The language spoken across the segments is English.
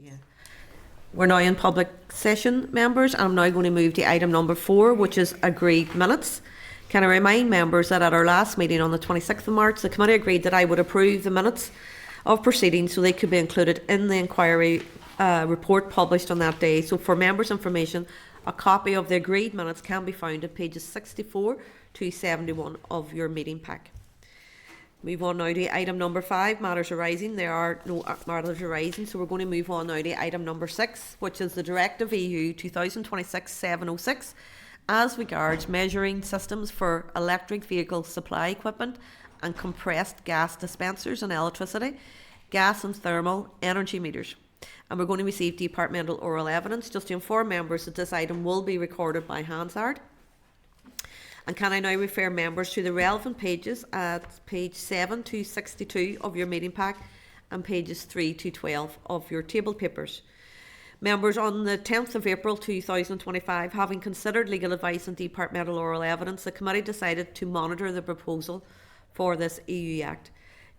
Yeah. We're now in public session, members. I'm now going to move to item number 4, which is agreed minutes. Can I remind members that at our last meeting on the 26th of March, the committee agreed that I would approve the minutes of proceedings so they could be included in the inquiry report published on that day. So for members' information, a copy of the agreed minutes can be found at pages 64 to 71 of your meeting pack. Move on now to item number 5, matters arising. There are no matters arising, so we're going to move on now to item number 6, which is the Directive EU 2026-706 as regards measuring systems for electric vehicle supply equipment and compressed gas dispensers and electricity, gas and thermal energy meters. And we're going to receive departmental oral evidence. Just to inform members that this item will be recorded by Hansard. And can I now refer members to the relevant pages at page 7 to 62 of your meeting pack and pages 3 to 12 of your table papers. Members, on the 10th of April 2025, having considered legal advice and departmental oral evidence, the committee decided to monitor the proposal for this EU Act.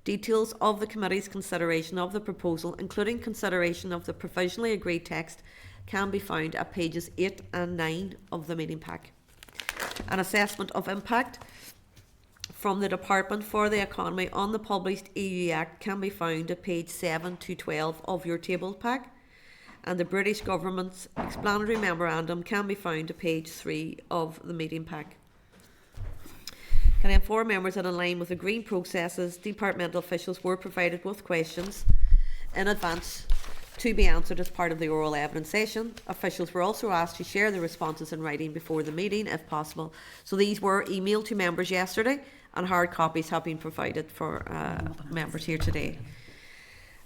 Details of the committee's consideration of the proposal, including consideration of the provisionally agreed text, can be found at pages 8 and 9 of the meeting pack. An assessment of impact from the Department for the Economy on the published EU Act can be found at page 7 to 12 of your table pack, and the British Government's explanatory memorandum can be found at page 3 of the meeting pack. Can I inform members that in line with agreed processes, departmental officials were provided with questions in advance to be answered as part of the oral evidence session. Officials were also asked to share the responses in writing before the meeting, if possible. So these were emailed to members yesterday, and hard copies have been provided for members here today.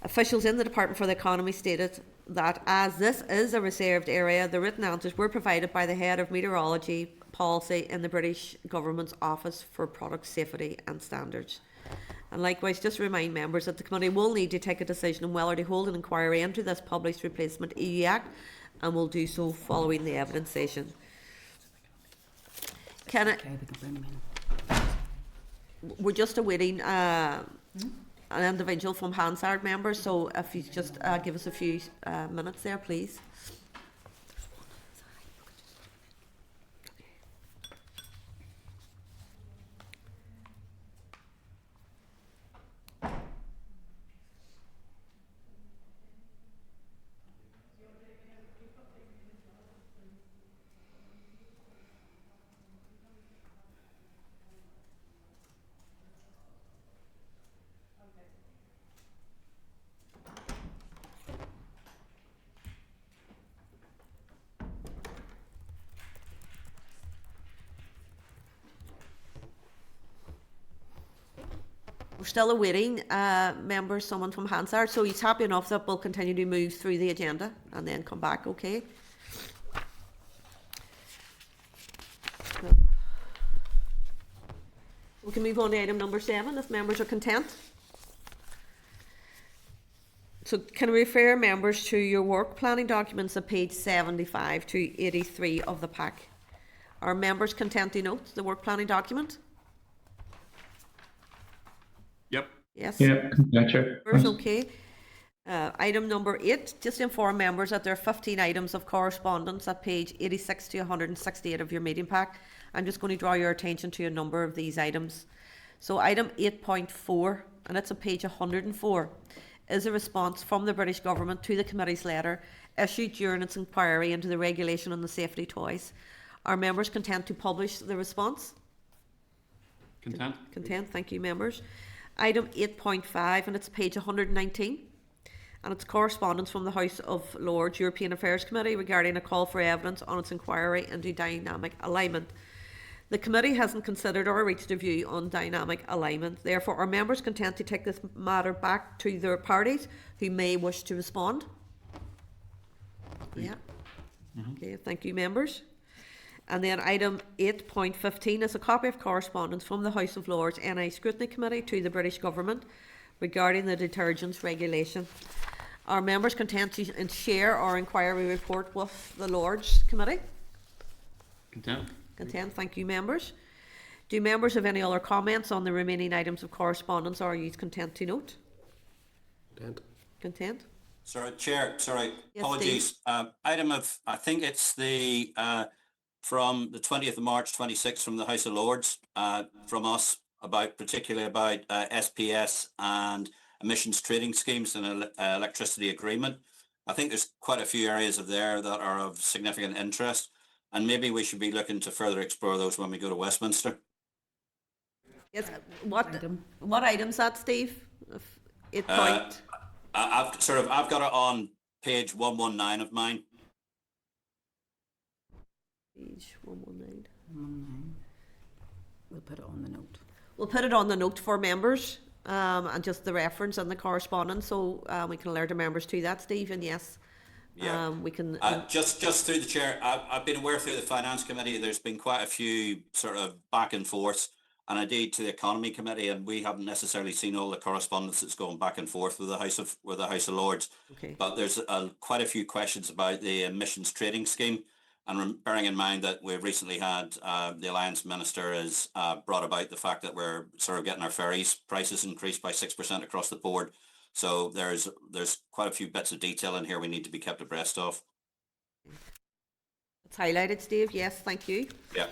Officials in the Department for the Economy stated that as this is a reserved area, the written answers were provided by the Head of Meteorology Policy in the British Government's Office for Product Safety and Standards. And likewise, just remind members that the committee will need to take a decision on whether to hold an inquiry into this published replacement EU Act, and will do so following the evidence session. We're just awaiting an individual from Hansard, members, so if you just give us a few minutes there, please. We're still awaiting members, someone from Hansard, so he's happy enough that we'll continue to move through the agenda and then come back, okay? We can move on to item number 7 if members are content. So can I refer members to your work planning documents at page 75 to 83 of the pack? Are members content to note the work planning document? Yep. Yes. Yeah, gotcha. Okay. Item number 8, just inform members that there are 15 items of correspondence at page 86 to 168 of your meeting pack. I'm just going to draw your attention to a number of these items. So item 8.4, and it's on page 104, is a response from the British Government to the committee's letter issued during its inquiry into the regulation on the safety toys. Are members content to publish the response? Content. Content, thank you, members. Item 8.5, and it's page 119, and it's correspondence from the House of Lords European Affairs Committee regarding a call for evidence on its inquiry into dynamic alignment. The committee hasn't considered or reached a view on dynamic alignment. Therefore, are members content to take this matter back to their parties who may wish to respond? Yeah. Okay, thank you, members. And then item 8.15 is a copy of correspondence from the House of Lords NI Scrutiny Committee to the British Government regarding the detergents regulation. Are members content to share our inquiry report with the Lords Committee? Content. Content, thank you, members. Do members have any other comments on the remaining items of correspondence, or are you content to note? Content. Content. Sorry, Chair, sorry, Yes, apologies. Item of, I think it's the, from the 20th of March 26 from the House of Lords, from us particularly about SPS and emissions trading schemes and electricity agreement. I think there's quite a few areas of there that are of significant interest, and maybe we should be looking to further explore those when we go to Westminster. Yes. What item's that, Steve? 8 point. I've got it on page 119 of mine. Page 119. We'll put it on the note. We'll put it on the note for members, and just the reference and the correspondence, so we can alert the members to that, Steve. And yes, Yeah. we can. Just through the chair, I've been aware through the Finance Committee there's been quite a few sort of back and forth, and indeed to the Economy Committee, and we haven't necessarily seen all the correspondence that's going back and forth with the House of Lords. Okay. But there's quite a few questions about the emissions trading scheme, and bearing in mind that we've recently had the Alliance Minister has brought about the fact that we're sort of getting our ferries prices increased by 6% across the board. So there's quite a few bits of detail in here we need to be kept abreast of. It's highlighted, Steve. Yes, thank you. Yeah.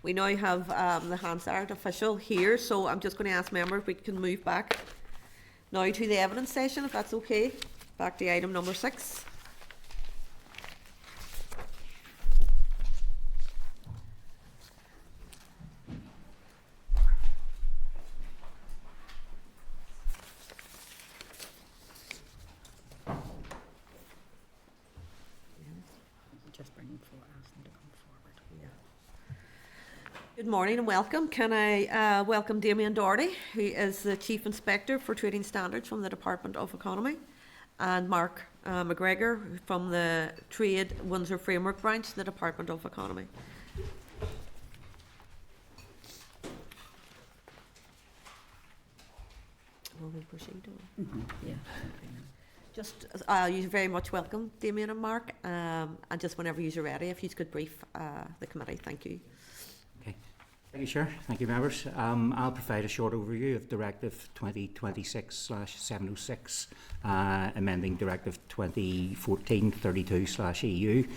We now have the Hansard official here, so I'm just going to ask members if we can move back now to the evidence session, if that's okay. Back to item number 6. Just bring them forward, ask them to come forward. Good morning and welcome. Can I welcome Damien Doherty, who is the Chief Inspector for Trading Standards from the Department of Economy, and Mark McGregor from the Trade Windsor Framework Branch, the Department of Economy. Will we proceed? Yeah. Just, you're very much welcome, Damien and Mark, and just whenever you're ready, if you could brief the committee. Thank you. Okay. Thank you, Chair. Thank you, members. I'll provide a short overview of Directive 2026/706, amending Directive 2014/32/EU,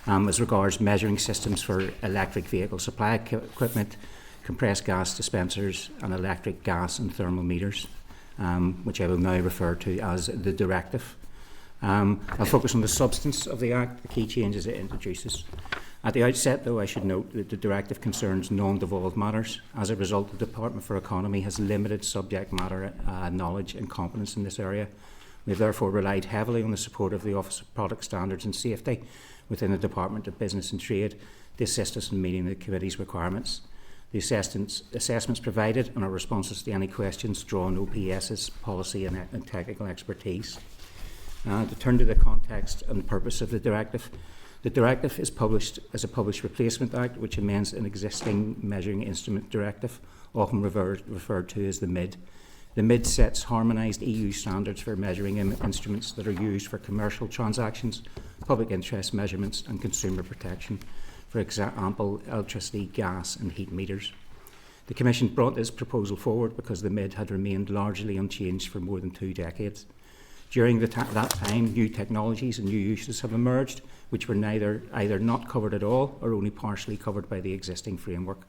as regards measuring systems for electric vehicle supply equipment, compressed gas dispensers, and electric gas and thermal meters, which I will now refer to as the Directive. I'll focus on the substance of the Act, the key changes it introduces. At the outset, though, I should note that the Directive concerns non-devolved matters. As a result, the Department for Economy has limited subject matter knowledge and competence in this area. We have therefore relied heavily on the support of the Office of Product Standards and Safety within the Department of Business and Trade to assist us in meeting the Committee's requirements. The assessments provided and our responses to any questions draw on OPS's policy and technical expertise. To turn to the context and purpose of the Directive. The Directive is published as a published replacement act which amends an existing measuring instrument directive, often referred to as the MID. The MID sets harmonised EU standards for measuring instruments that are used for commercial transactions, public interest measurements and consumer protection, for example, electricity, gas and heat meters. The Commission brought this proposal forward because the MID had remained largely unchanged for more than 2 decades. During that time, new technologies and new uses have emerged, which were either not covered at all or only partially covered by the existing framework.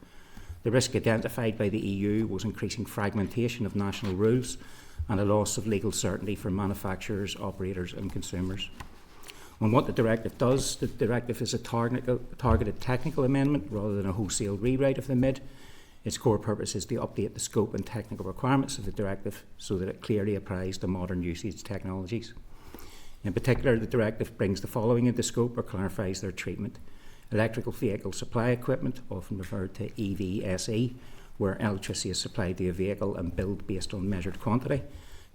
The risk identified by the EU was increasing fragmentation of national rules and a loss of legal certainty for manufacturers, operators and consumers. On what the Directive does, the Directive is a targeted technical amendment rather than a wholesale rewrite of the MID. Its core purpose is to update the scope and technical requirements of the Directive so that it clearly applies to modern usage technologies. In particular, the Directive brings the following into scope or clarifies their treatment. Electrical vehicle supply equipment, often referred to EVSE, where electricity is supplied to a vehicle and billed based on measured quantity.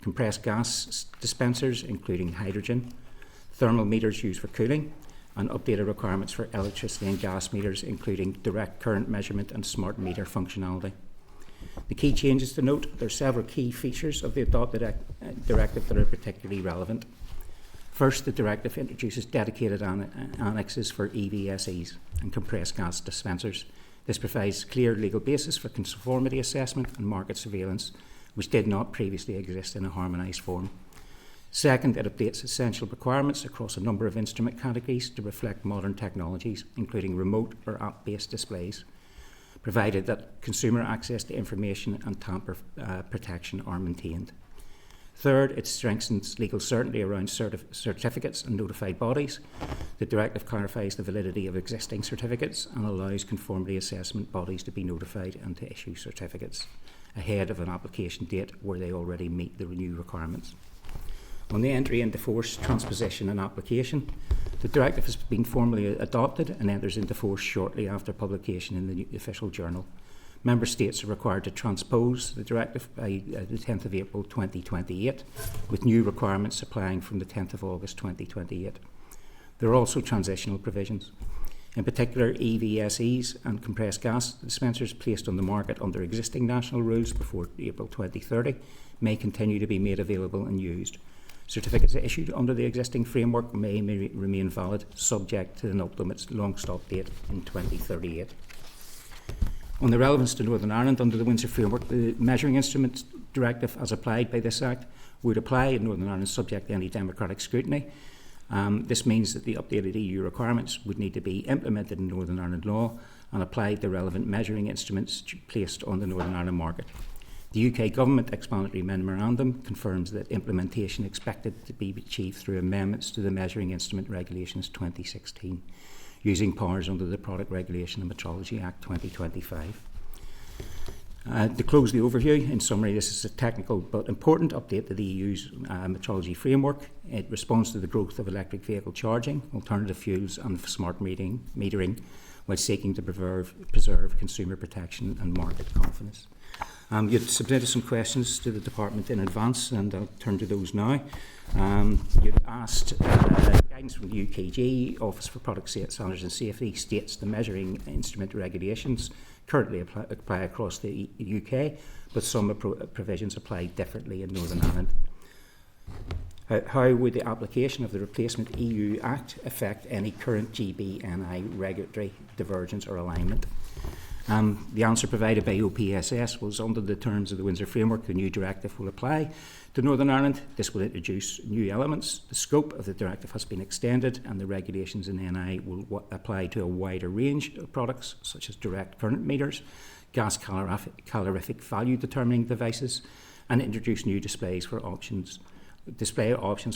Compressed gas dispensers, including hydrogen. Thermal meters used for cooling, and updated requirements for electricity and gas meters, including direct current measurement and smart meter functionality. The key changes to note, there are several key features of the adopted Directive that are particularly relevant. First, the Directive introduces dedicated annexes for EVSEs and compressed gas dispensers. This provides clear legal basis for conformity assessment and market surveillance, which did not previously exist in a harmonised form. Second, it updates essential requirements across a number of instrument categories to reflect modern technologies, including remote or app-based displays, provided that consumer access to information and tamper protection are maintained. Third, it strengthens legal certainty around certificates and notified bodies. The directive clarifies the validity of existing certificates and allows conformity assessment bodies to be notified and to issue certificates ahead of an application date where they already meet the new requirements. On the entry into force, transposition and application, the directive has been formally adopted and enters into force shortly after publication in the official journal. Member States are required to transpose the directive by the 10th of April 2028, with new requirements applying from the 10th of August 2028. There are also transitional provisions. In particular, EVSEs and compressed gas dispensers placed on the market under existing national rules before April 2030 may continue to be made available and used. Certificates issued under the existing framework may remain valid, subject to an ultimate long-stop date in 2038. On the relevance to Northern Ireland under the Windsor framework, the Measuring Instruments Directive, as applied by this Act, would apply in Northern Ireland subject to any democratic scrutiny. This means that the updated EU requirements would need to be implemented in Northern Ireland law and applied to relevant measuring instruments placed on the Northern Ireland market. The UK Government Explanatory Memorandum confirms that implementation expected to be achieved through amendments to the Measuring Instrument Regulations 2016, using powers under the Product Regulation and Metrology Act 2025. To close the overview, in summary, this is a technical but important update to the EU's metrology framework. It responds to the growth of electric vehicle charging, alternative fuels and smart metering while seeking to preserve consumer protection and market confidence. You'd submitted some questions to the department in advance, and I'll turn to those now. You'd asked guidance from the UKG, Office for Product Standards and Safety, states the measuring instrument regulations currently apply across the UK, but some provisions apply differently in Northern Ireland. How would the application of the Replacement EU Act affect any current GB/NI regulatory divergence or alignment? The answer provided by OPSS was under the terms of the Windsor framework, the new directive will apply to Northern Ireland. This will introduce new elements. The scope of the directive has been extended and the regulations in NI will apply to a wider range of products such as direct current meters, gas calorific value determining devices, and introduce new display options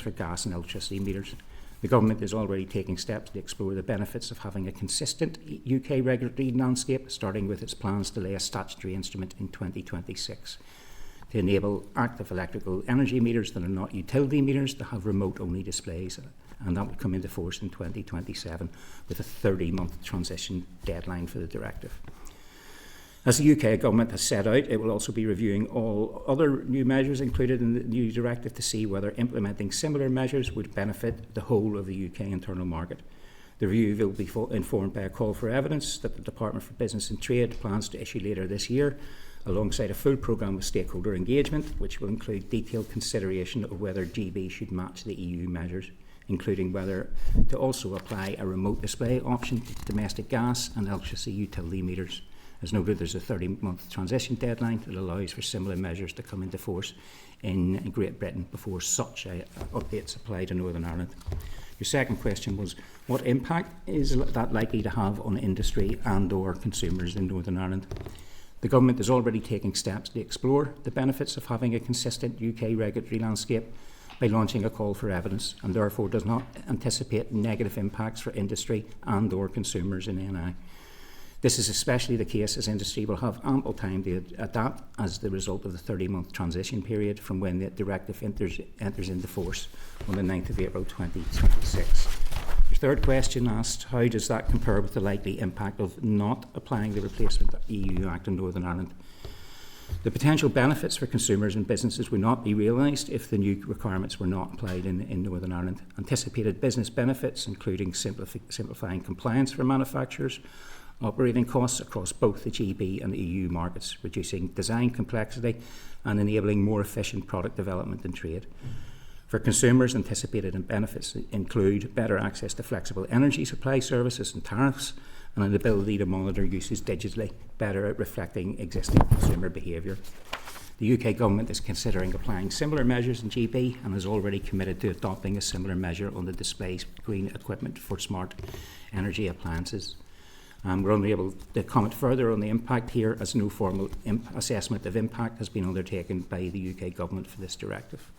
for gas and electricity meters. The Government is already taking steps to explore the benefits of having a consistent UK regulatory landscape, starting with its plans to lay a statutory instrument in 2026 to enable active electrical energy meters that are not utility meters to have remote-only displays, and that will come into force in 2027 with a 30-month transition deadline for the directive. As the UK Government has set out, it will also be reviewing all other new measures included in the new directive to see whether implementing similar measures would benefit the whole of the UK internal market. The review will be informed by a call for evidence that the Department for Business and Trade plans to issue later this year, alongside a full programme of stakeholder engagement, which will include detailed consideration of whether GB should match the EU measures, including whether to also apply a remote display option to domestic gas and electricity utility meters. As noted, there's a 30-month transition deadline that allows for similar measures to come into force in Great Britain before such updates apply to Northern Ireland. Your second question was, what impact is that likely to have on industry and/or consumers in Northern Ireland? The Government is already taking steps to explore the benefits of having a consistent UK regulatory landscape by launching a call for evidence, and therefore does not anticipate negative impacts for industry and/or consumers in NI. This is especially the case as industry will have ample time to adapt as the result of the 30-month transition period from when the directive enters into force on the 9th of April 2026. Your third question asked, how does that compare with the likely impact of not applying the Replacement EU Act in Northern Ireland? The potential benefits for consumers and businesses would not be realised if the new requirements were not applied in Northern Ireland. Anticipated business benefits, including simplifying compliance for manufacturers, operating costs across both the GB and the EU markets, reducing design complexity and enabling more efficient product development and trade. For consumers, anticipated benefits include better access to flexible energy supply services and tariffs, and an ability to monitor usage digitally, better at reflecting existing consumer behaviour. The UK Government is considering applying similar measures in GB and has already committed to adopting a similar measure on the display screen equipment for smart energy appliances. We're unable to comment further on the impact here, as no formal assessment of impact has been undertaken by the UK Government for this directive.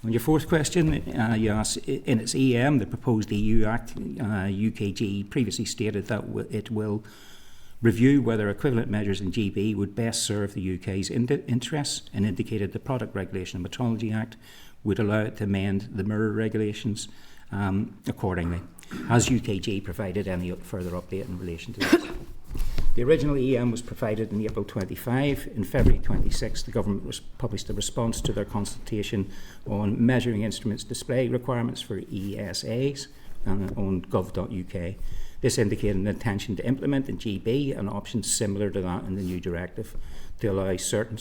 On your fourth question, you asked, in its EM, the proposed EU Act, UKG previously stated that it will review whether equivalent measures in GB would best serve the UK's interests, and indicated the Product Regulation and Metrology Act would allow it to amend the mirror regulations accordingly. Has UKG provided any further update in relation to this? The original EM was provided in April 25. In February 26, the Government published a response to their consultation on measuring instruments display requirements for ESAs on gov.uk. This indicated an intention to implement in GB an option similar to that in the new directive to allow certain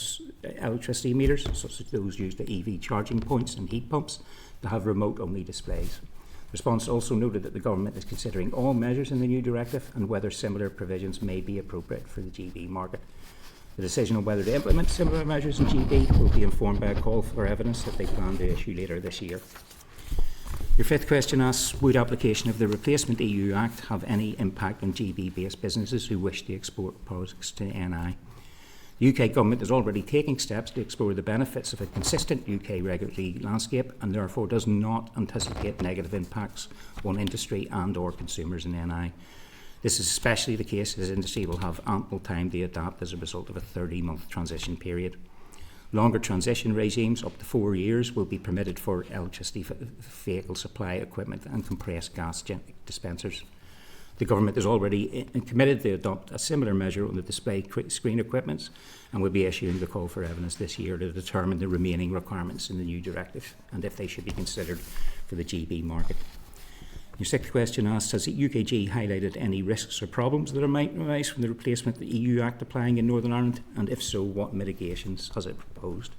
electricity meters, such as those used at EV charging points and heat pumps, to have remote-only displays. The response also noted that the Government is considering all measures in the new directive and whether similar provisions may be appropriate for the GB market. The decision on whether to implement similar measures in GB will be informed by a call for evidence that they plan to issue later this year. Your fifth question asks, would application of the Replacement EU Act have any impact on GB-based businesses who wish to export products to NI? The UK Government is already taking steps to explore the benefits of a consistent UK regulatory landscape and therefore does not anticipate negative impacts on industry and or consumers in NI. This is especially the case as industry will have ample time to adapt as a result of a 30-month transition period. Longer transition regimes, up to 4 years, will be permitted for electricity vehicle supply equipment and compressed gas dispensers. The Government is already committed to adopt a similar measure on the display screen equipment and will be issuing the call for evidence this year to determine the remaining requirements in the new directive and if they should be considered for the GB market. Your sixth question asks, has the UKG highlighted any risks or problems that might arise from the replacement of the EU Act applying in Northern Ireland, and if so, what mitigations has it proposed?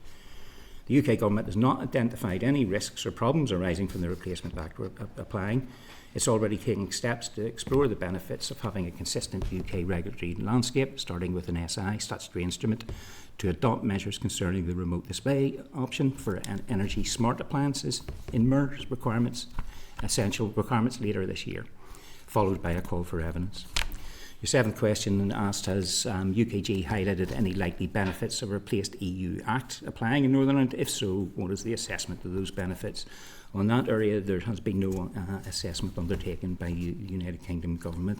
The UK Government has not identified any risks or problems arising from the Replacement Act applying. It's already taking steps to explore the benefits of having a consistent UK regulatory landscape, starting with an SI, statutory instrument, to adopt measures concerning the remote display option for energy smart appliances in MERS requirements, essential requirements later this year, followed by a call for evidence. Your seventh question asked, has UKG highlighted any likely benefits of a replaced EU Act applying in Northern Ireland? If so, what is the assessment of those benefits? On that area, there has been no assessment undertaken by the United Kingdom Government.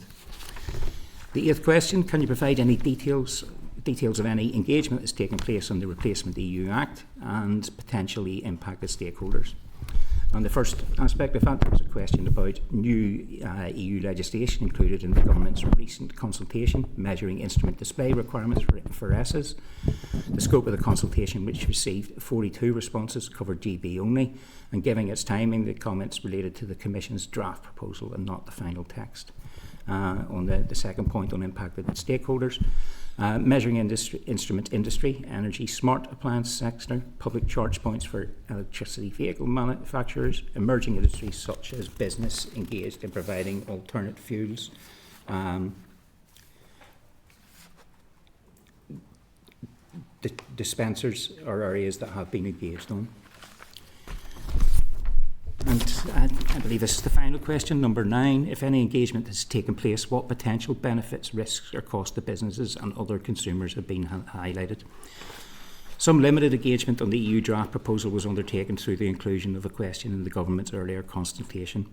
The eighth question, can you provide any details of any engagement that's taken place on the Replacement EU Act and potentially impacted stakeholders? And the first aspect of that was a question about new EU legislation included in the Government's recent consultation measuring instrument display requirements for ESAs. The scope of the consultation, which received 42 responses, covered GB only, and given its timing, the comments related to the Commission's draft proposal and not the final text. On the second point on impacted stakeholders, measuring instrument industry, energy smart appliance sector, public charge points for electricity vehicle manufacturers, emerging industries such as business engaged in providing alternate fuels, dispensers are areas that have been engaged on. And I believe this is the final question, number 9. If any engagement has taken place, what potential benefits, risks or costs to businesses and other consumers have been highlighted? Some limited engagement on the EU draft proposal was undertaken through the inclusion of a question in the Government's earlier consultation.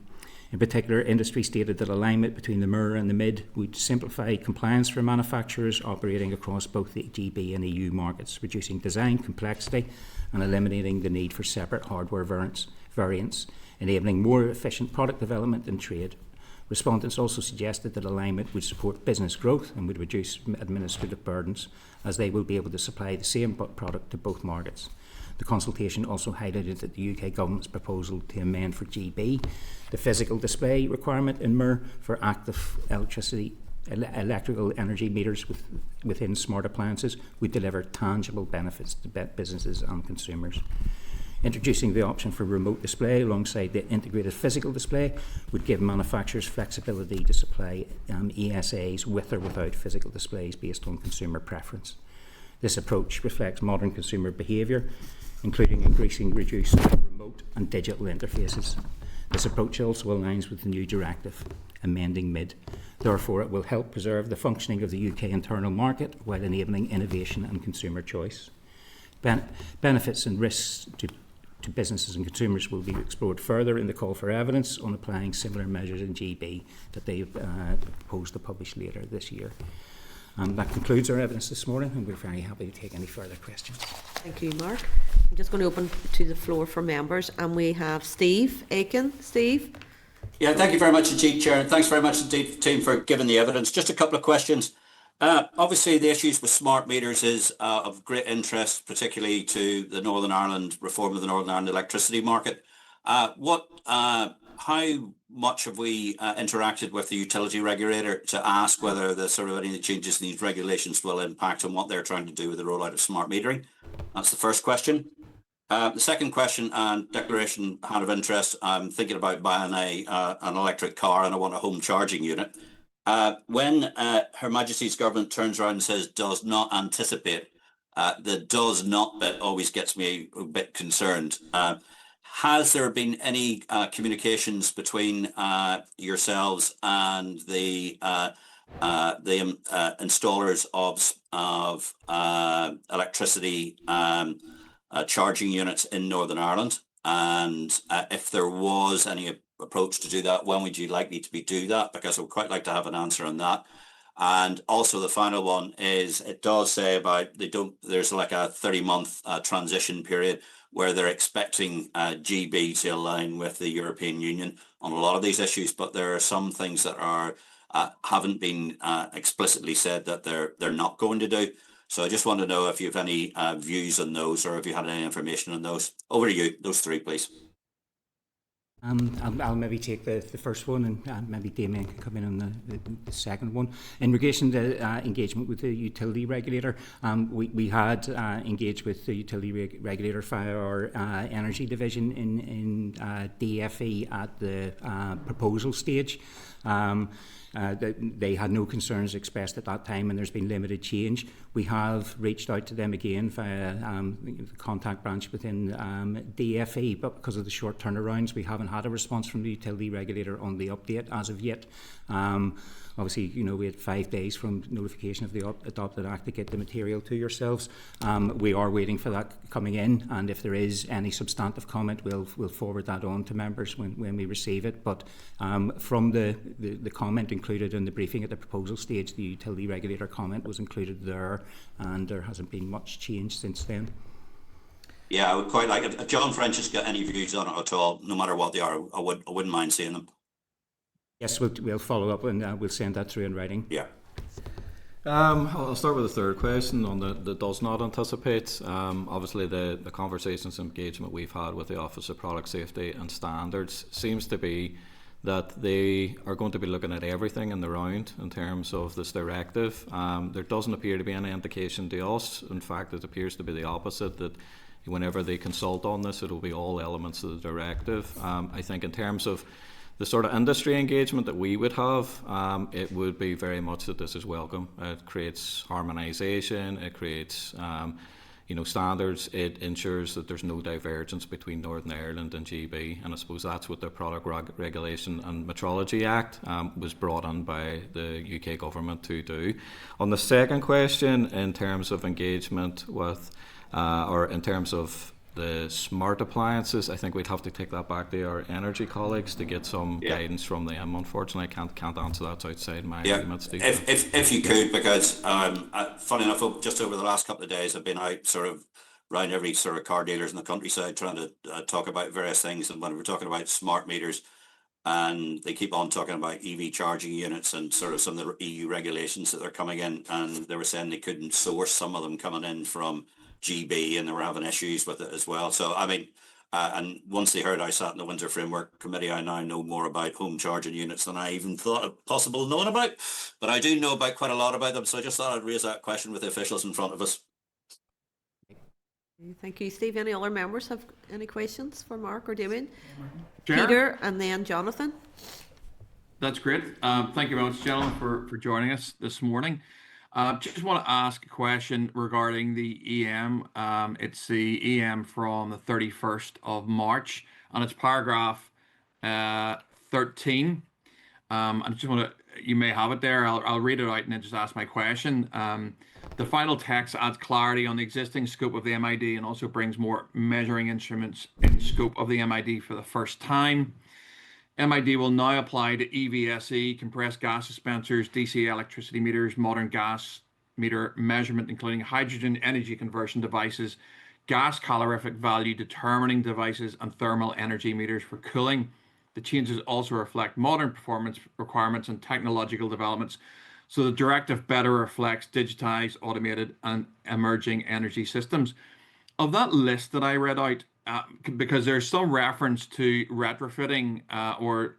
In particular, industry stated that alignment between the MIR and the MID would simplify compliance for manufacturers operating across both the GB and EU markets, reducing design complexity and eliminating the need for separate hardware variants, enabling more efficient product development and trade. Respondents also suggested that alignment would support business growth and would reduce administrative burdens, as they will be able to supply the same product to both markets. The consultation also highlighted that the UK Government's proposal to amend for GB the physical display requirement in MIR for active electrical energy meters within smart appliances would deliver tangible benefits to businesses and consumers. Introducing the option for remote display alongside the integrated physical display would give manufacturers flexibility to supply ESAs with or without physical displays based on consumer preference. This approach reflects modern consumer behaviour, including increasing reduced remote and digital interfaces. This approach also aligns with the new directive, amending MID. Therefore, it will help preserve the functioning of the UK internal market while enabling innovation and consumer choice. Benefits and risks to businesses and consumers will be explored further in the call for evidence on applying similar measures in GB that they propose to publish later this year. That concludes our evidence this morning, and we're very happy to take any further questions. Thank you, Mark. I'm just going to open to the floor for members, and we have Steve Aiken. Steve? Yeah, thank you very much indeed, Chair, and thanks very much indeed, team, for giving the evidence. Just a couple of questions. Obviously, the issues with smart meters is of great interest, particularly to the Northern Ireland reform of the Northern Ireland electricity market. How much have we interacted with the utility regulator to ask whether the sort of any of the changes in these regulations will impact on what they're trying to do with the rollout of smart metering? That's the first question. The second question and declaration out of interest, I'm thinking about buying an electric car and I want a home charging unit. When Her Majesty's government turns around and says does not anticipate, the does not bit always gets me a bit concerned. Has there been any communications between yourselves and the installers of electricity charging units in Northern Ireland? And if there was any approach to do that, when would you likely to do that? Because I would quite like to have an answer on that. And also the final one is, it does say about there's like a 30-month transition period where they're expecting GB to align with the European Union on a lot of these issues, but there are some things that haven't been explicitly said that they're not going to do. So I just want to know if you have any views on those, or if you had any information on those. Over to you, those three, please. I'll maybe take the first one, and maybe Damien can come in on the second one. In relation to engagement with the utility regulator, we had engaged with the utility regulator via our energy division in DFE at the proposal stage. They had no concerns expressed at that time, and there's been limited change. We have reached out to them again via the contact branch within DFE, but because of the short turnarounds, we haven't had a response from the utility regulator on the update as of yet. Obviously, we had 5 days from notification of the adopted act to get the material to yourselves. We are waiting for that coming in, and if there is any substantive comment, we'll forward that on to members when we receive it. But from the comment included in the briefing at the proposal stage, the utility regulator comment was included there, and there hasn't been much change since then. Yeah, I would quite like it. If John French has got any views on it at all, no matter what they are, I wouldn't mind seeing them. Yes, we'll follow up, and we'll send that through in writing. Yeah. I'll start with the third question on the does not anticipate. Obviously, the conversations and engagement we've had with the Office of Product Safety and Standards seems to be that they are going to be looking at everything in the round in terms of this directive. There doesn't appear to be any indication to us. In fact, it appears to be the opposite, that whenever they consult on this, it'll be all elements of the directive. I think in terms of the sort of industry engagement that we would have, it would be very much that this is welcome. It creates harmonisation, it creates standards, it ensures that there's no divergence between Northern Ireland and GB, and I suppose that's what the Product Regulation and Metrology Act was brought in by the UK government to do. On the second question, in terms of engagement with, or in terms of the smart appliances, I think we'd have to take that back to our energy colleagues to get some guidance from them. Unfortunately, I can't answer that outside my agreement, Steve. If you could, because funny enough, just over the last couple of days, I've been out sort of around every sort of car dealers in the countryside trying to talk about various things. And when we're talking about smart meters, and they keep on talking about EV charging units and sort of some of the EU regulations that are coming in, and they were saying they couldn't source some of them coming in from GB, and they were having issues with it as well. So I mean, and once they heard I sat in the Windsor Framework Committee, I now know more about home charging units than I even thought it possible knowing about. But I do know about quite a lot about them, so I just thought I'd raise that question with the officials in front of us. Thank you, Steve. Any other members have any questions for Mark or Damien? Chair? Peter, and then Jonathan. That's great. Thank you very much, gentlemen, for joining us this morning. Just want to ask a question regarding the EM. It's the EM from the 31st of March, and it's paragraph 13. I just want to, you may have it there. I'll read it out and then just ask my question. The final text adds clarity on the existing scope of the MID and also brings more measuring instruments in scope of the MID for the first time. MID will now apply to EVSE, compressed gas dispensers, DC electricity meters, modern gas meter measurement, including hydrogen energy conversion devices, gas calorific value determining devices, and thermal energy meters for cooling. The changes also reflect modern performance requirements and technological developments, so the directive better reflects digitized, automated, and emerging energy systems. Of that list that I read out, because there's some reference to retrofitting or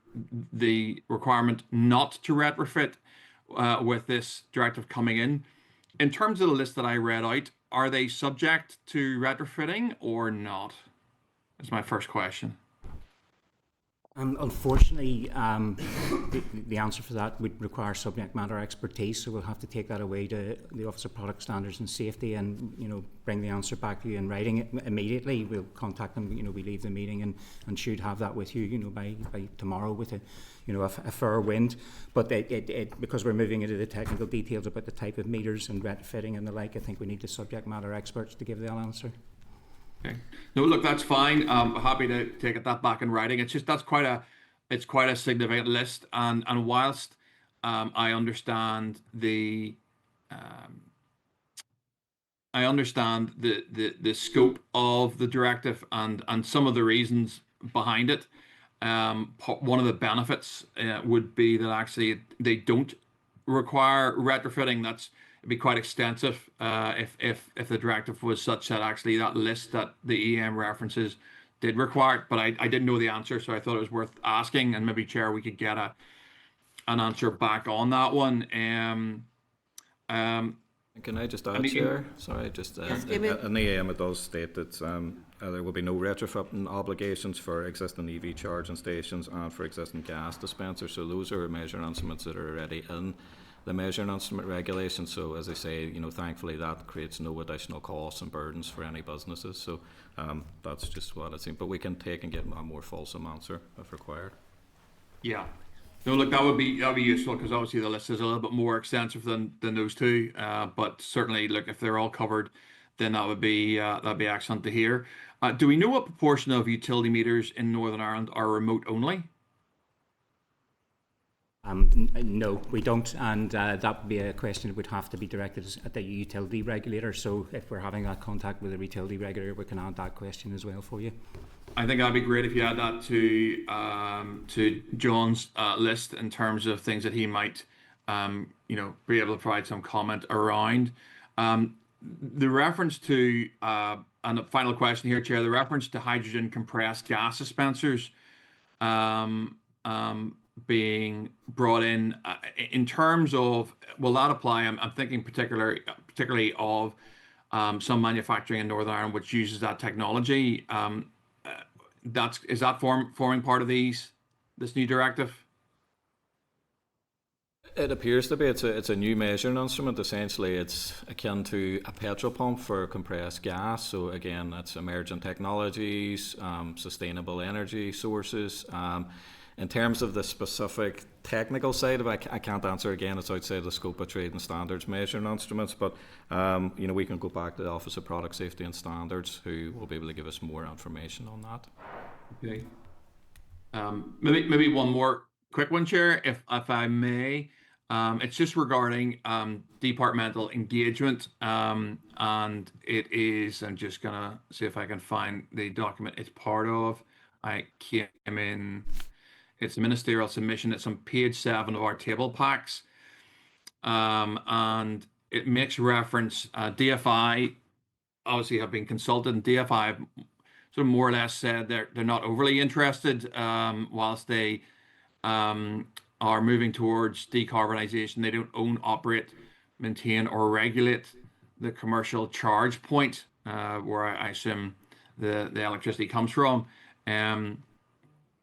the requirement not to retrofit with this directive coming in terms of the list that I read out, are they subject to retrofitting or not? That's my first question. Unfortunately, the answer for that would require subject matter expertise, so we'll have to take that away to the Office of Product Standards and Safety, and bring the answer back to you in writing immediately. We'll contact them. We leave the meeting and should have that with you. By tomorrow with a fair wind. But because we're moving into the technical details about the type of meters and retrofitting and the like, I think we need the subject matter experts to give the answer. Okay. No, look, that's fine. I'm happy to take that back in writing. It's just it's quite a significant list, and whilst I understand the scope of the directive and some of the reasons behind it. One of the benefits would be that actually they don't require retrofitting. It'd be quite extensive if the directive was such that actually that list that the EM references did require it. But I didn't know the answer, so I thought it was worth asking, and maybe, Chair, we could get an answer back on that one. Can I just add, Chair? Sorry, just in the EM it does state that there will be no retrofitting obligations for existing EV charging stations and for existing gas dispensers. So those are measuring instruments that are already in the measuring instrument regulation. So as I say, thankfully that creates no additional costs and burdens for any businesses. So that's just what it seems. But we can take and get a more fulsome answer if required. Yeah. No, look, that would be useful, because obviously the list is a little bit more extensive than those two. But certainly, look, if they're all covered, then that'd be excellent to hear. Do we know what proportion of utility meters in Northern Ireland are remote only? No, we don't, and that would be a question that would have to be directed at the utility regulator. So if we're having that contact with the utility regulator, we can add that question as well for you. I think that'd be great if you add that to John's list in terms of things that he might, be able to provide some comment around. The reference to, and the final question here, Chair, the reference to hydrogen compressed gas dispensers being brought in terms of, will that apply? I'm thinking particularly of some manufacturing in Northern Ireland which uses that technology. Is that forming part of this new directive? It appears to be. It's a new measuring instrument. Essentially, it's akin to a petrol pump for compressed gas. So again, it's emerging technologies, sustainable energy sources. In terms of the specific technical side of it, I can't answer. Again, it's outside the scope of trade and standards measuring instruments. But we can go back to the Office of Product Safety and Standards, who will be able to give us more information on that. Okay. Maybe one more quick one, Chair, if I may. It's just regarding departmental engagement, and it is. I'm just gonna see if I can find the document it's part of. I came in. It's a ministerial submission. It's on page 7 of our table packs, and it makes reference. DFI obviously have been consulted, and DFI have sort of more or less said they're not overly interested, whilst they are moving towards decarbonisation. They don't own, operate, maintain, or regulate the commercial charge point, where I assume the electricity comes from.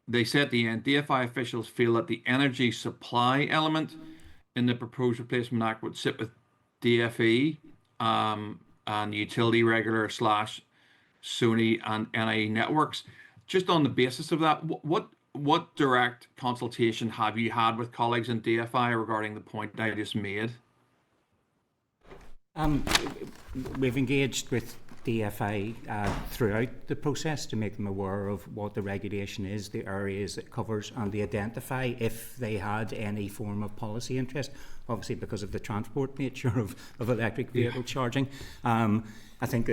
They said at the end, DFI officials feel that the energy supply element in the proposed replacement act would sit DFE and utility regulator / Sony and NIE networks. Just on the basis of that, what direct consultation have you had with colleagues in DFI regarding the point I just made? We've engaged with DFI throughout the process to make them aware of what the regulation is, the areas it covers, and to identify if they had any form of policy interest, obviously because of the transport nature of electric vehicle charging. I think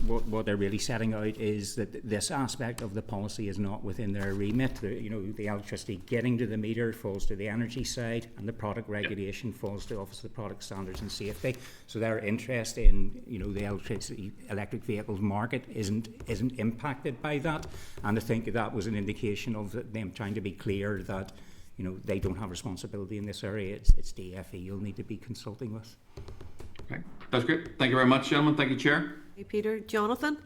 what they're really setting out is that this aspect of the policy is not within their remit. The electricity getting to the meter falls to the energy side, and the product regulation falls to Office of the Product Standards and Safety. So their interest in the electric vehicles market isn't impacted by that. And I think that was an indication of them trying to be clear that they don't have responsibility in this area. It's DFE you'll need to be consulting with. Okay, that's great. Thank you very much, gentlemen. Thank you, Chair. Hey, Peter. Jonathan?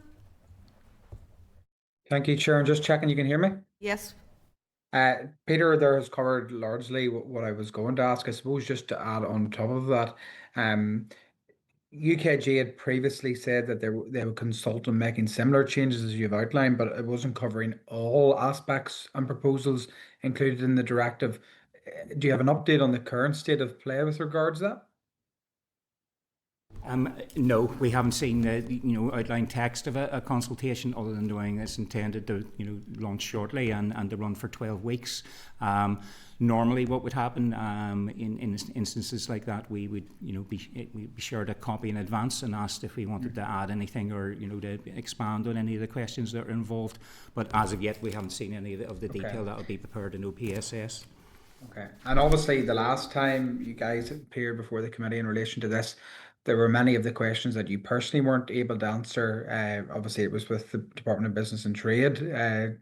Thank you, Chair. And just checking you can hear me. Yes. Peter there has covered largely what I was going to ask. I suppose just to add on top of that, UKG had previously said that they would consult on making similar changes as you've outlined, but it wasn't covering all aspects and proposals included in the directive. Do you have an update on the current state of play with regards to that? No, we haven't seen the outline text of a consultation, other than knowing it's intended to launch shortly and to run for 12 weeks. Normally, what would happen in instances like that, we would be shared a copy in advance and asked if we wanted to add anything or to expand on any of the questions that are involved. But as of yet, we haven't seen any of the detail that will be prepared in OPSS. Okay, and obviously the last time you guys appeared before the committee in relation to this, there were many of the questions that you personally weren't able to answer. Obviously, it was with the Department of Business and Trade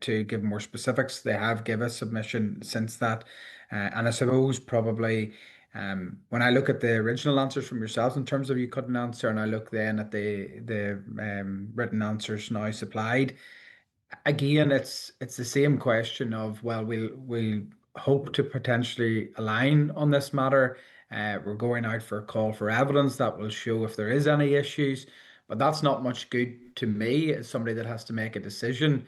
to give more specifics. They have given a submission since that. And I suppose probably when I look at the original answers from yourselves in terms of you couldn't answer, and I look then at the written answers now supplied, again, it's the same question of, well, we'll hope to potentially align on this matter. We're going out for a call for evidence that will show if there is any issues, but that's not much good to me as somebody that has to make a decision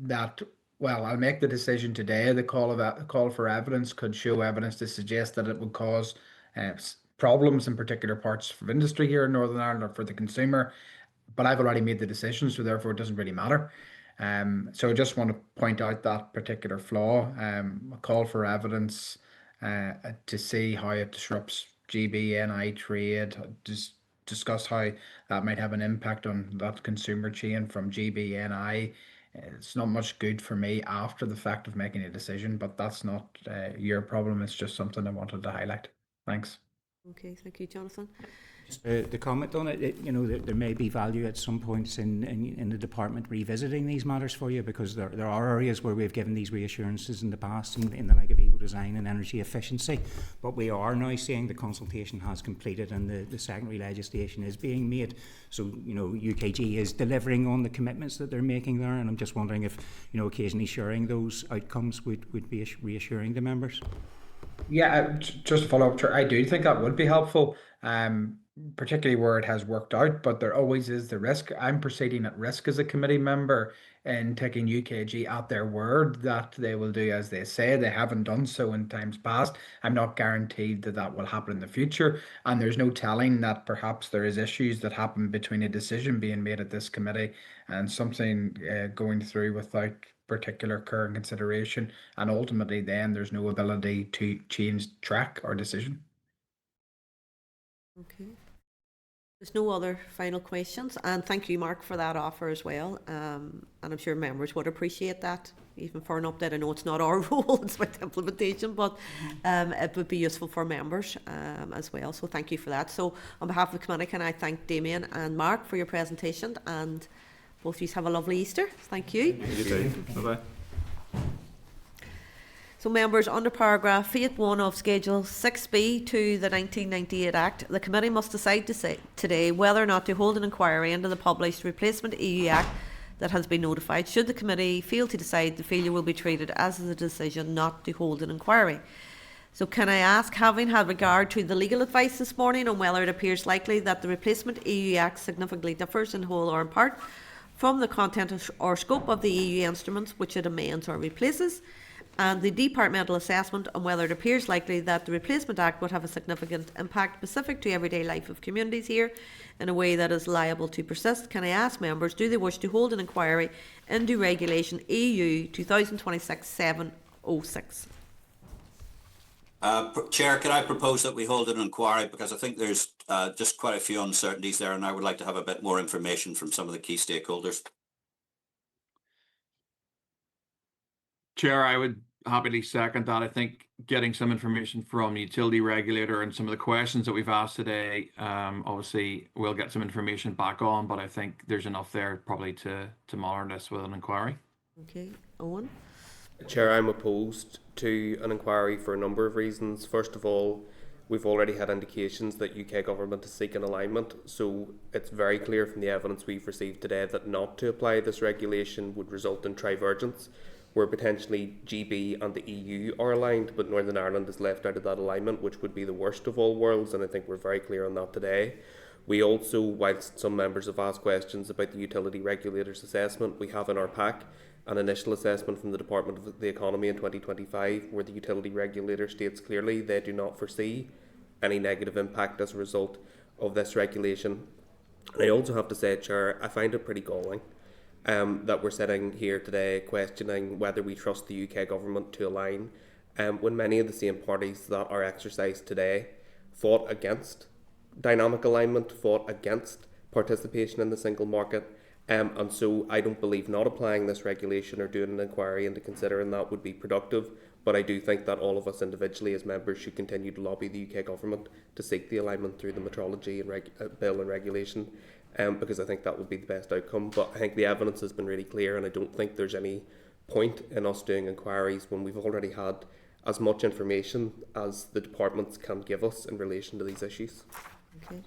that, well, I'll make the decision today. The call for evidence could show evidence to suggest that it would cause problems in particular parts of industry here in Northern Ireland or for the consumer, but I've already made the decision, so therefore it doesn't really matter. So I just want to point out that particular flaw. A call for evidence to see how it disrupts GB/NI trade, discuss how that might have an impact on that consumer chain from GB/NI. It's not much good for me after the fact of making a decision, but that's not your problem. It's just something I wanted to highlight. Thanks. Okay, thank you, Jonathan. Just to comment on it, there may be value at some points in the department revisiting these matters for you, because there are areas where we've given these reassurances in the past in the like of eco-design and energy efficiency, but we are now seeing the consultation has completed and the secondary legislation is being made. So, UKG is delivering on the commitments that they're making there, and I'm just wondering if, occasionally sharing those outcomes would be reassuring to members. Yeah, just to follow up, I do think that would be helpful, particularly where it has worked out, but there always is the risk. I'm proceeding at risk as a committee member in taking UKG at their word that they will do as they say. They haven't done so in times past. I'm not guaranteed that that will happen in the future, and there's no telling that perhaps there is issues that happen between a decision being made at this committee and something going through without particular care and consideration, and ultimately then there's no ability to change track or decision. Okay. There's no other final questions, and thank you, Mark, for that offer as well. And I'm sure members would appreciate that, even for an update. I know it's not our role, it's with implementation, but it would be useful for members as well. So thank you for that. So on behalf of the committee, can I thank Damien and Mark for your presentation, and both of you have a lovely Easter. Thank you. You too. Bye-bye. So members, under paragraph 8.1 of Schedule 6B to the 1998 Act, the committee must decide today whether or not to hold an inquiry into the published Replacement EU Act that has been notified. Should the committee fail to decide, the failure will be treated as a decision not to hold an inquiry. So can I ask, having had regard to the legal advice this morning on whether it appears likely that the replacement EU Act significantly differs in whole or in part from the content or scope of the EU instruments which it amends or replaces, and the departmental assessment on whether it appears likely that the Replacement Act would have a significant impact specific to everyday life of communities here in a way that is liable to persist, can I ask members, do they wish to hold an inquiry into Regulation EU 2026-706? Chair, could I propose that we hold an inquiry, because I think there's just quite a few uncertainties there, and I would like to have a bit more information from some of the key stakeholders. Chair, I would happily second that. I think getting some information from the utility regulator and some of the questions that we've asked today, obviously we'll get some information back on, but I think there's enough there probably to monitor this with an inquiry. Okay, Owen? Chair, I'm opposed to an inquiry for a number of reasons. First of all, we've already had indications that UK government is seeking alignment, so it's very clear from the evidence we've received today that not to apply this regulation would result in divergence, where potentially GB and the EU are aligned, but Northern Ireland is left out of that alignment, which would be the worst of all worlds, and I think we're very clear on that today. We also, whilst some members have asked questions about the utility regulator's assessment, we have in our pack an initial assessment from the Department of the Economy in 2025, where the utility regulator states clearly they do not foresee any negative impact as a result of this regulation. And I also have to say, Chair, I find it pretty galling that we're sitting here today questioning whether we trust the UK government to align, when many of the same parties that are exercised today fought against dynamic alignment, fought against participation in the single market. And so I don't believe not applying this regulation or doing an inquiry into considering that would be productive, but I do think that all of us individually as members should continue to lobby the UK government to seek the alignment through the metrology and bill and regulation, because I think that would be the best outcome. But I think the evidence has been really clear, and I don't think there's any point in us doing inquiries when we've already had as much information as the departments can give us in relation to these issues. Okay.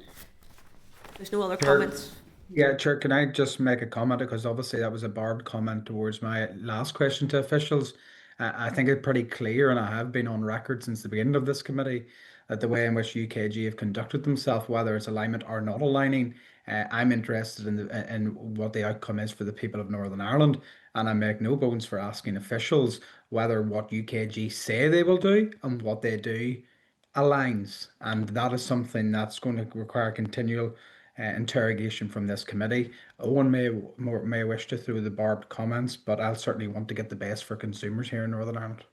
There's no other comments. Yeah, Chair, can I just make a comment? Because obviously that was a barbed comment towards my last question to officials. I think it's pretty clear, and I have been on record since the beginning of this committee, that the way in which UKG have conducted themselves, whether it's alignment or not aligning, I'm interested in what the outcome is for the people of Northern Ireland. And I make no bones for asking officials whether what UKG say they will do and what they do aligns. And that is something that's going to require continual interrogation from this committee. Owen may wish to throw the barbed comments, but I'll certainly want to get the best for consumers here in Northern Ireland.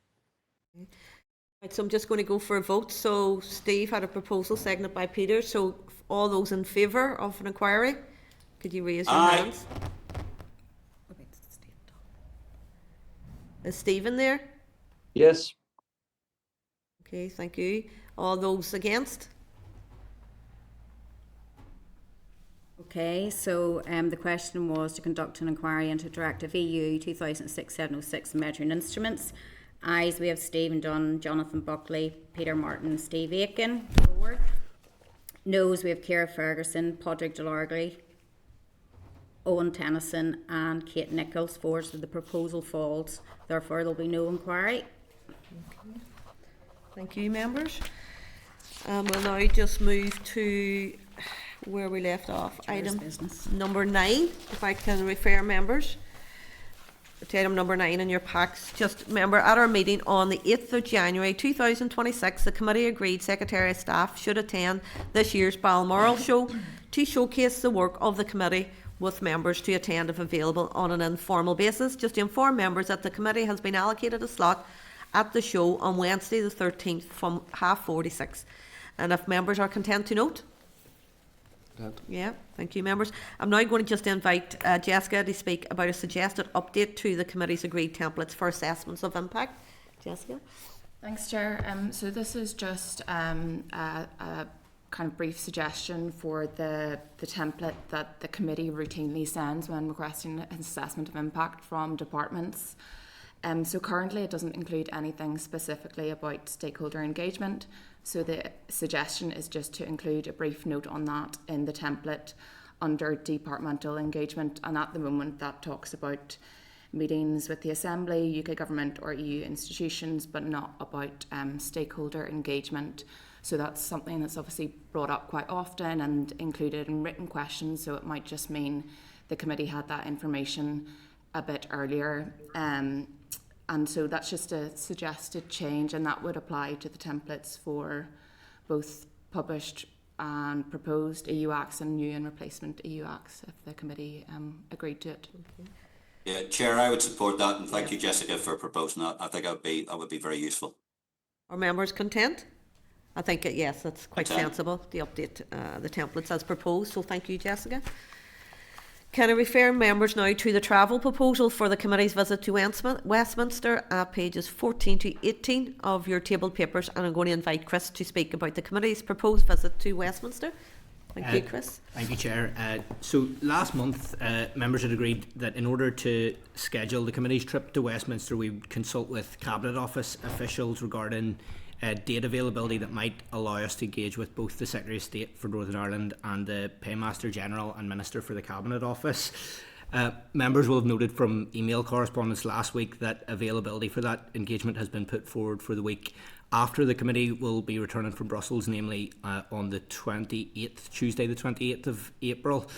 Right, so I'm just going to go for a vote. So Steve had a proposal, seconded by Peter. So all those in favour of an inquiry, could you raise your hands? Is Stephen there? Yes. Okay, thank you. All those against? Okay, so the question was to conduct an inquiry into Directive EU 2006-706 measuring instruments. Ayes, we have Stephen Dunn, Jonathan Buckley, Peter Martin, Steve Aiken. 4. Noes, we have Ciara Ferguson, Padraig Delargley, Owen Tennyson and Kate Nichols. 4, so the proposal falls. Therefore, there will be no inquiry. Okay. Thank you, members. We'll now just move to where we left off. Item number 9, if I can refer members to item number 9 in your packs. Just remember, at our meeting on the 8th of January 2026, the committee agreed Secretariat staff should attend this year's Balmoral show to showcase the work of the committee, with members to attend if available on an informal basis. Just to inform members that the committee has been allocated a slot at the show on Wednesday the 13th from 4:30. And if members are content to note. Yeah, thank you, members. I'm now going to just invite Jessica to speak about a suggested update to the committee's agreed templates for assessments of impact. Jessica? Thanks, Chair. So this is just a kind of brief suggestion for the template that the committee routinely sends when requesting an assessment of impact from departments. So currently it doesn't include anything specifically about stakeholder engagement. So the suggestion is just to include a brief note on that in the template under departmental engagement. And at the moment that talks about meetings with the Assembly, UK Government or EU institutions, but not about stakeholder engagement. So that's something that's obviously brought up quite often and included in written questions, so it might just mean the committee had that information a bit earlier. And so that's just a suggested change, and that would apply to the templates for both published and proposed EU acts and new and replacement EU acts, if the committee agreed to it. Okay. Yeah, Chair, I would support that, and thank you, Jessica, for proposing that. I think that would be very useful. Are members content? I think, yes, that's quite Content. sensible to update the templates as proposed, so thank you, Jessica. Can I refer members now to the travel proposal for the committee's visit to Westminster, pages 14 to 18 of your tabled papers, and I'm going to invite Chris to speak about the committee's proposed visit to Westminster. Thank you, Chris. Thank you, Chair. So last month, members had agreed that in order to schedule the committee's trip to Westminster, we would consult with Cabinet Office officials regarding date availability that might allow us to engage with both the Secretary of State for Northern Ireland and the Paymaster General and Minister for the Cabinet Office. Members will have noted from email correspondence last week that availability for that engagement has been put forward for the week after the committee will be returning from Brussels, namely on the 28th, Tuesday the 28th of April.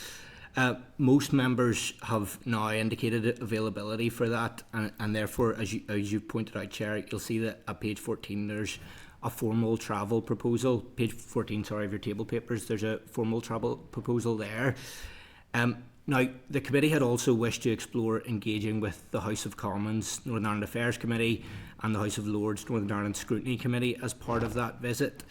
Most members have now indicated availability for that, and therefore, as you pointed out, Chair, you'll see that at page 14 there's a formal travel proposal. Page 14, sorry, of your table papers, there's a formal travel proposal there. Now, the committee had also wished to explore engaging with the House of Commons Northern Ireland Affairs Committee and the House of Lords Northern Ireland Scrutiny Committee as part of that visit.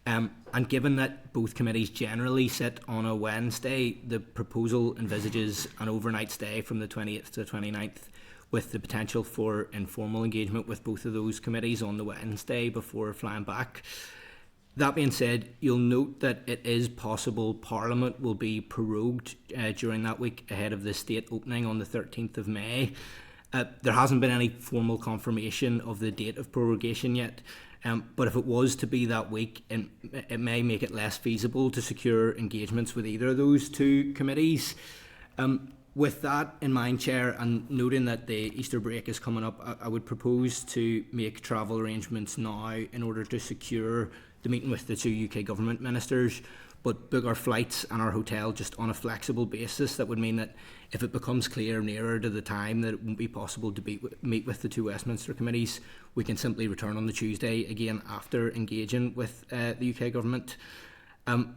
And given that both committees generally sit on a Wednesday, the proposal envisages an overnight stay from the 20th to the 29th, with the potential for informal engagement with both of those committees on the Wednesday before flying back. That being said, you'll note that it is possible Parliament will be prorogued during that week ahead of the state opening on the 13th of May. There hasn't been any formal confirmation of the date of prorogation yet. But if it was to be that week, it may make it less feasible to secure engagements with either of those two committees. With that in mind, Chair, and noting that the Easter break is coming up, I would propose to make travel arrangements now in order to secure the meeting with the two UK government ministers, but book our flights and our hotel just on a flexible basis. That would mean that if it becomes clear nearer to the time that it won't be possible to meet with the two Westminster committees, we can simply return on the Tuesday again after engaging with the UK government.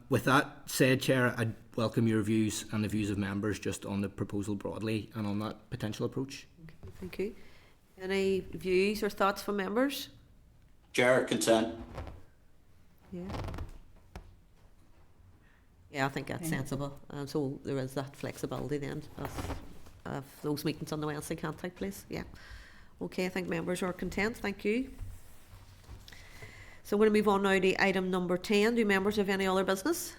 With that said, Chair, I'd welcome your views and the views of members just on the proposal broadly and on that potential approach. Okay, thank you. Any views or thoughts from members? Chair, consent. Yeah. Yeah, I think that's sensible. So there is that flexibility then of those meetings on the Wednesday can't take place. Yeah. Okay, I think members are content. Thank you. So we're going to move on now to item number 10. Do members have any other business?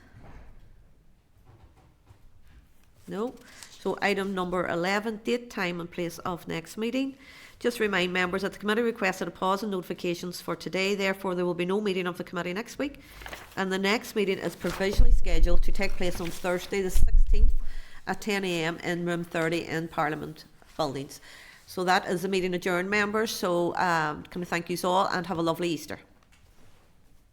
No. So item number 11, date, time and place of next meeting. Just remind members that the committee requested a pause in notifications for today, therefore there will be no meeting of the committee next week, and the next meeting is provisionally scheduled to take place on Thursday the 16th at 10 AM in room 30 in Parliament Buildings. So that is the meeting adjourned, members, so can I thank you all and have a lovely Easter.